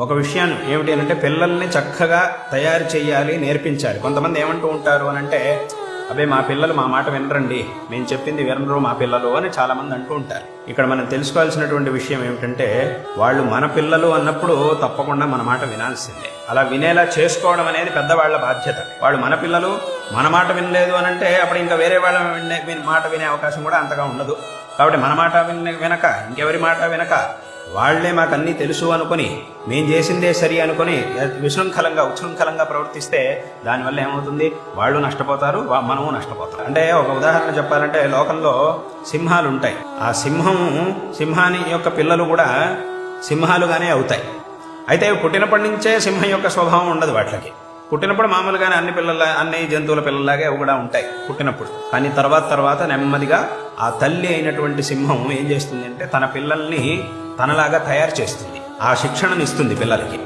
ఒక విషయం ఏమిటి అంటే పిల్లల్ని చక్కగా తయారు చేయాలి, నేర్పించాలి. కొంతమంది ఏమంటూ ఉంటారు అని అంటే, అబ్బే మా పిల్లలు మా మాట వినరండి, మేము చెప్పింది వినరు మా పిల్లలు అని చాలా మంది అంటూ ఉంటారు. ఇక్కడ మనం తెలుసుకోవాల్సినటువంటి విషయం ఏమిటంటే, వాళ్ళు మన పిల్లలు అన్నప్పుడు తప్పకుండా మన మాట వినాల్సిందే. అలా వినేలా చేసుకోవడం అనేది పెద్దవాళ్ల బాధ్యత. వాళ్ళు మన పిల్లలు మన మాట వినలేదు అని అంటే అప్పుడు ఇంకా వేరే వాళ్ళ మాట వినే అవకాశం కూడా అంతగా ఉండదు. కాబట్టి మన మాట వినక ఇంకెవరి మాట వినక వాళ్లే మాకు అన్నీ తెలుసు అనుకుని మేం చేసిందే సరి అనుకుని ఉచ్ఛృంఖలంగా ప్రవర్తిస్తే దానివల్ల ఏమవుతుంది, వాళ్ళు నష్టపోతారు, మనము నష్టపోతాం. అంటే ఒక ఉదాహరణ చెప్పాలంటే, లోకంలో సింహాలు ఉంటాయి. ఆ సింహాని యొక్క పిల్లలు కూడా సింహాలుగానే అవుతాయి. అయితే పుట్టినప్పటి నుంచే సింహం యొక్క స్వభావం ఉండదు. వాటికి పుట్టినప్పుడు మామూలుగానే అన్ని జంతువుల పిల్లలాగే అవి కూడా ఉంటాయి పుట్టినప్పుడు. కానీ తర్వాత నెమ్మదిగా ఆ తల్లి అయినటువంటి సింహం ఏం చేస్తుంది అంటే, తన పిల్లల్ని తనలాగా తయారు చేస్తుంది, ఆ శిక్షణను ఇస్తుంది పిల్లలకి.